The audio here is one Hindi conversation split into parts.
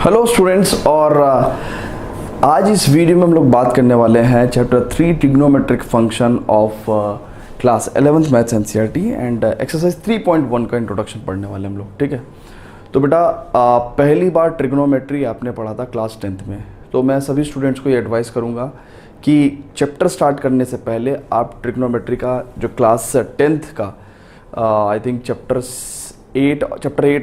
हेलो स्टूडेंट्स, और आज इस वीडियो में हम लोग बात करने वाले हैं chapter 3 trigonometric function of class 11th maths NCERT and exercise 3.1 का इंट्रोडक्शन पढ़ने वाले हम लोग। ठीक है, तो बेटा पहली बार ट्रिग्नोमेट्री आपने पढ़ा था क्लास 10th में, तो मैं सभी स्टूडेंट्स को ये एडवाइस करूँगा कि चैप्टर स्टार्ट करने से पहले आप ट्रिग्नोमेट्री का जो क्लास 10th का आई थिंक चैप्टर 8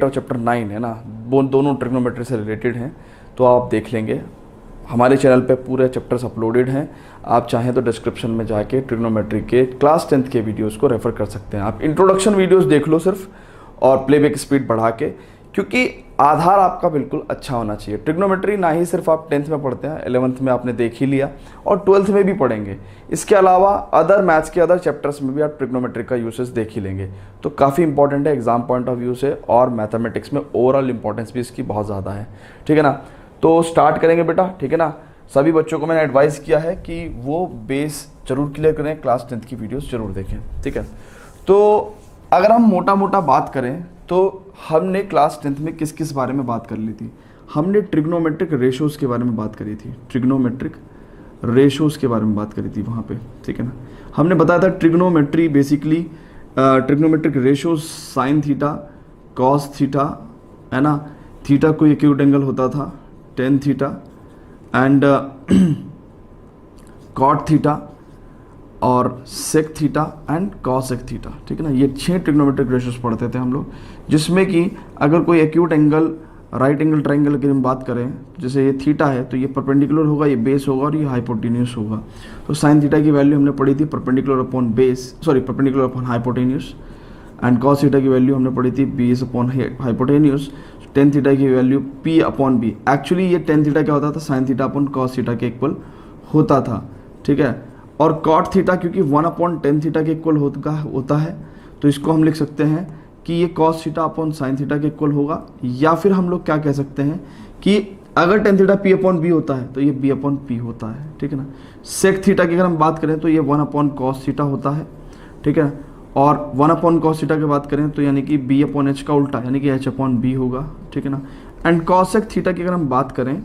और चैप्टर 9 है ना, वो दोनों ट्रिग्नोमेट्री से रिलेटेड हैं, तो आप देख लेंगे। हमारे चैनल पे पूरे चैप्टर्स अपलोडेड हैं, आप चाहें तो डिस्क्रिप्शन में जाके ट्रिग्नोमेट्री के क्लास 10th के वीडियोस को रेफ़र कर सकते हैं। आप इंट्रोडक्शन वीडियोस देख लो सिर्फ, और प्लेबैक स्पीड बढ़ा के, क्योंकि आधार आपका बिल्कुल अच्छा होना चाहिए। ट्रिग्नोमेट्री ना ही सिर्फ आप 10th में पढ़ते हैं, 11th में आपने देख ही लिया और 12th में भी पढ़ेंगे। इसके अलावा अदर मैथ्स के अदर चैप्टर्स में भी आप ट्रिग्नोमेट्री का यूसेस देख ही लेंगे, तो काफ़ी इंपॉर्टेंट है एग्जाम पॉइंट ऑफ व्यू से, और मैथमेटिक्स में ओवरऑल इंपॉर्टेंस भी इसकी बहुत ज़्यादा है। ठीक है ना, तो स्टार्ट करेंगे बेटा। ठीक है ना, सभी बच्चों को मैंने एडवाइस किया है कि वो बेस जरूर क्लियर करें, क्लास 10th की वीडियोस जरूर देखें। ठीक है, तो अगर हम मोटा मोटा बात करें तो हमने क्लास 10th में किस किस बारे में बात कर ली थी। हमने ट्रिग्नोमेट्रिक रेशोज़ के बारे में बात करी थी, ट्रिग्नोमेट्रिक रेशोज़ के बारे में बात करी थी वहाँ पे। ठीक है ना, हमने बताया था trigonometry basically trigonometric ratios sine theta, cos theta, है ना, थीटा कोई एक्यूट एंगल होता था tan theta and cot theta और sec theta and cosec theta. ठीक है ना, ये 6 ट्रिग्नोमेट्रिक रेशोज पढ़ते थे हम लोग, जिसमें कि अगर कोई acute angle right angle triangle की हम बात करें, जैसे ये थीटा है तो ये परपेंडिकुलर होगा, ये बेस होगा और ये हाइपोटेन्यूस होगा। तो साइन थीटा की वैल्यू हमने पढ़ी थी perpendicular upon base, perpendicular upon hypotenuse, and cos theta की वैल्यू हमने पढ़ी थी base upon hypotenuse. Tan theta की value P upon B. Actually ये टेन थीटा क्या होता था, sine theta upon cos theta के इक्वल होता था। ठीक है, और कॉट थीटा क्योंकि 1 अपॉन टेन थीटा के इक्वल होता है, तो इसको हम लिख सकते हैं कि ये cos theta upon sine theta के इक्वल होगा, या फिर हम लोग क्या कह सकते हैं कि अगर tan theta P upon B होता है तो ये बी अपॉन पी होता है। ठीक है ना, सेक थीटा की अगर हम बात करें तो ये 1 अपॉन कॉस थीटा होता है। ठीक है, और 1 अपॉन कॉस थीटा की बात करें तो यानी कि बी अपॉन एच का उल्टा, यानी कि एच अपॉन बी होगा। ठीक है ना, एंड कॉसेक थीटा की अगर हम बात करें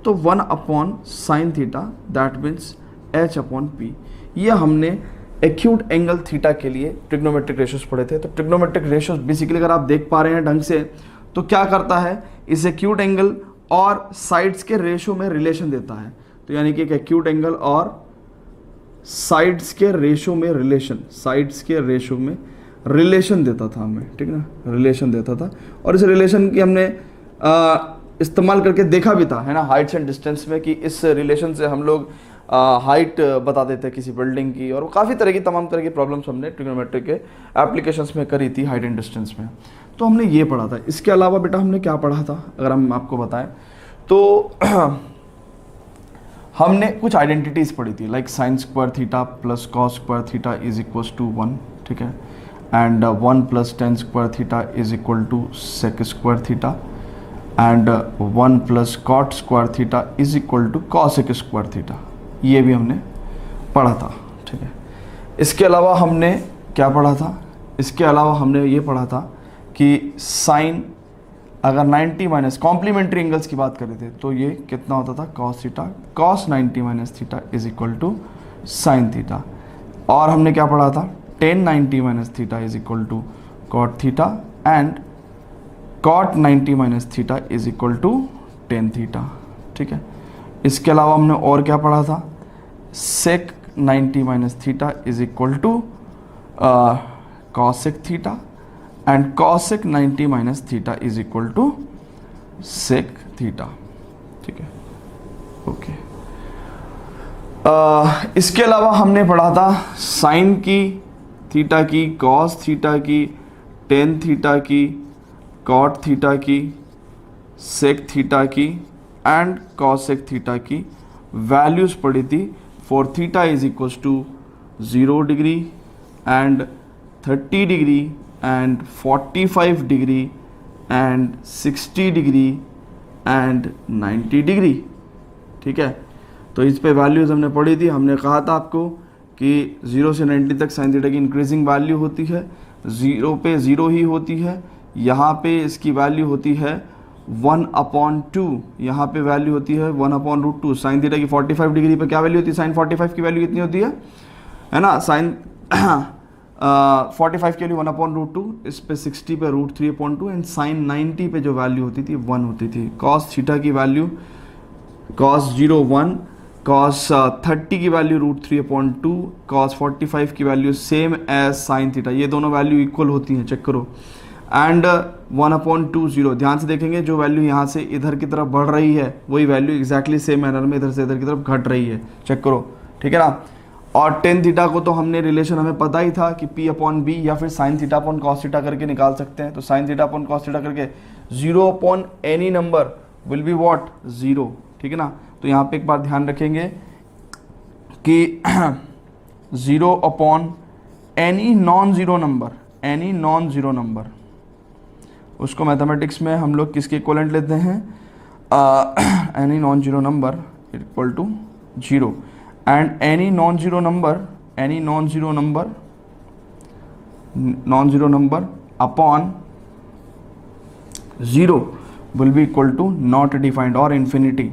तो 1 upon sine theta, that means H upon P. ये हमने एक्यूट एंगल थीटा के लिए ट्रिग्नोमेट्रिक रेशोज पढ़े थे। तो ट्रिग्नोमेट्रिक रेशोज बेसिकली अगर आप देख पा रहे हैं ढंग से, तो क्या करता है, इस एक्यूट एंगल और साइड्स के रेशो में रिलेशन देता है। तो यानी कि एक एक्यूट एंगल और साइड्स के रेशो में रिलेशन देता था हमें। ठीक है ना, रिलेशन देता था, और इस रिलेशन की हमने इस्तेमाल करके देखा भी था, है ना, हाइट्स एंड डिस्टेंस में, कि इस रिलेशन से हम लोग हाइट बता देते हैं किसी बिल्डिंग की, और काफ़ी तरह की तमाम तरह की प्रॉब्लम्स हमने ट्रिग्नोमेट्री के एप्लीकेशंस में करी थी हाइट एंड डिस्टेंस में। तो हमने ये पढ़ा था। इसके अलावा बेटा हमने क्या पढ़ा था अगर हम आपको बताएं तो हमने कुछ आइडेंटिटीज़ पढ़ी थी, like sine square theta plus cos square theta is equal to 1। ठीक है, and 1 plus tan square theta is equal to sec square theta, and 1 plus cot square theta is equal to cosec square theta. ये भी हमने पढ़ा था। ठीक है, इसके अलावा हमने क्या पढ़ा था, इसके अलावा हमने ये पढ़ा था कि साइन अगर 90 माइनस कॉम्प्लीमेंट्री एंगल्स की बात करें थे तो ये कितना होता था, cos theta, cos 90 minus theta is equal to sine theta. और हमने क्या पढ़ा था, tan 90 minus theta is equal to cot theta, and cot 90 minus theta is equal to tan theta. ठीक है, इसके अलावा हमने और क्या पढ़ा था, sec 90 minus theta is equal to cosec theta, and cosec 90 minus theta is equal to sec theta. ठीक है, ओके। इसके अलावा हमने पढ़ा था साइन की, थीटा की, कॉस थीटा की, टेन थीटा की, कॉट थीटा की, सेक थीटा की एंड कॉसेक थीटा की वैल्यूज पढ़ी थी for theta is equals to 0 degree and 30 degree and 45 degree and 60 degree and 90 degree. ठीक है, तो इस पे वैल्यूज हमने पढ़ी थी। हमने कहा था आपको कि 0 से 90 तक साइन थीटा की इंक्रीजिंग वैल्यू होती है, 0 पे 0 ही होती है, यहाँ पे इसकी वैल्यू होती है 1/2, यहाँ पे वैल्यू होती है 1/√2। साइन थीटा की 45 डिग्री पे क्या वैल्यू होती है, साइन 45 की वैल्यू कितनी होती है ना, साइन 45 के लिए 1/√2, इस पे 60 पे √3/2 एंड साइन 90 पे जो वैल्यू होती थी 1 होती थी। कॉस थीटा की वैल्यू कॉस 0 1, कॉस 30 की वैल्यू √3/2, कॉस 45 की value same as sine theta, ये दोनों वैल्यू इक्वल होती हैं, चेक करो। एंड 1/2 0, ध्यान से देखेंगे जो वैल्यू यहाँ से इधर की तरफ बढ़ रही है वही वैल्यू एग्जैक्टली सेम मैनर में इधर से इधर की तरफ घट रही है, चेक करो, ठीक है ना। और टेन थीटा को तो हमने रिलेशन हमें पता ही था कि P/B या फिर sign theta upon cos theta करके निकाल सकते हैं। तो sign theta upon cos theta करके 0 upon any number will be what 0, ठीक है ना। तो यहाँ पे एक बार ध्यान रखेंगे कि 0 upon any non zero number, उसको मैथमेटिक्स में हम लोग किसके इक्वलेंट लेते हैं, any non zero number equal to 0 and any non zero number upon 0 will be equal to not defined और इन्फिनिटी,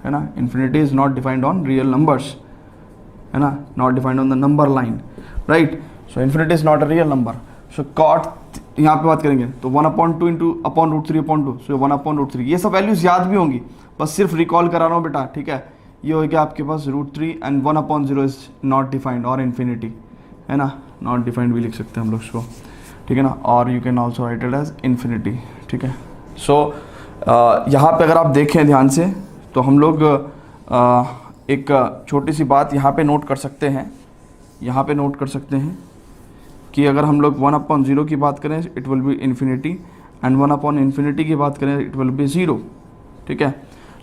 है ना। Infinity is not defined on real numbers, है ना, not defined on the number line, right. So infinity is not a real number. So cot यहाँ पे बात करेंगे तो 1/2 इंटू अपॉन √3/2, सो 1/√3, ये सब वैल्यूज याद भी होंगी, बस सिर्फ रिकॉल करा रहा हूँ बेटा, ठीक है। ये हो गया आपके पास √3 एंड 1/0 इज नॉट डिफाइंड और इन्फिनिटी, है ना, नॉट डिफाइंड भी लिख सकते हैं हम लोग इसको, ठीक है ना, और you can also write it as infinity, ठीक है। सो यहाँ पे अगर आप देखें ध्यान से तो हम लोग एक छोटी सी बात यहाँ पे नोट कर सकते हैं, कि अगर हम लोग 1/0 की बात करें it will be infinity and 1/∞ की बात करें इट विल बी 0, ठीक है।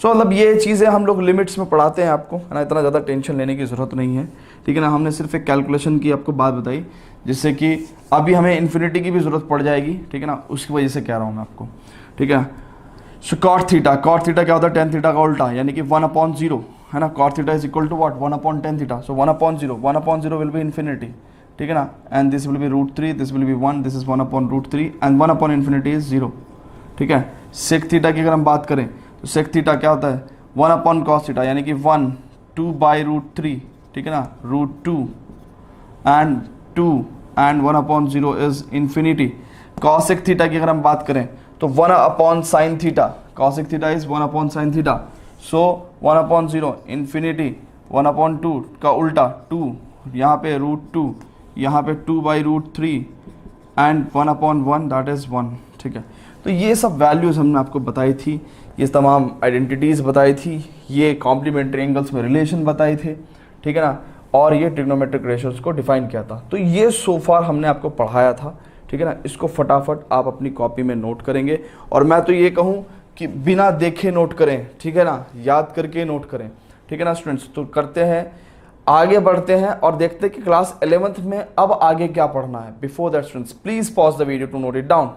सो मतलब ये चीज़ें हम लोग लिमिट्स में पढ़ाते हैं आपको, है ना, इतना ज़्यादा टेंशन लेने की ज़रूरत नहीं है, ठीक है ना। हमने सिर्फ एक कैलकुलेशन की आपको बात बताई जिससे कि अभी हमें इन्फिनिटी की भी ज़रूरत पड़ जाएगी, ठीक है ना, उसकी वजह से कह रहा हूँ मैं आपको, ठीक है। सो कॉट थीटा क्या होता है, टेन थीटा का उल्टा, यानी कि 1/0, है ना। Cot theta is equal to what 1/10 theta, so 1/0 will be infinity, ठीक है ना, and this will be √3, this will be 1, this is 1/√3 and 1/∞ is 0, ठीक है। सेक थीटा की अगर हम बात करें तो सेक थीटा क्या होता है 1/cos थीटा, यानी कि 1 2/√3, ठीक है ना, √2 and 2 and 1/0 is infinity. Cosec theta की अगर हम बात करें तो 1/sin theta, cosec theta is 1/sin theta, so 1/0 infinity, 1/2 का उल्टा 2, यहाँ पे √2, यहाँ पे 2/√3 एंड 1/1 दैट इज 1, ठीक है। तो ये सब वैल्यूज़ हमने आपको बताई थी, ये तमाम आइडेंटिटीज़ बताई थी, ये कॉम्प्लीमेंट्री एंगल्स में रिलेशन बताए थे, ठीक है ना, और ये ट्रिग्नोमेट्रिक रेशियोज को डिफाइन किया था। तो ये सो फार हमने आपको पढ़ाया था, ठीक है ना। इसको फटाफट आप अपनी कॉपी में नोट करेंगे, और मैं तो ये कहूँ कि बिना देखे नोट करें, ठीक है ना, याद करके नोट करें, ठीक है ना स्टूडेंट्स। तो करते हैं, आगे बढ़ते हैं और देखते हैं कि क्लास 11th में अब आगे क्या पढ़ना है। Before that students please pause the video to note it down.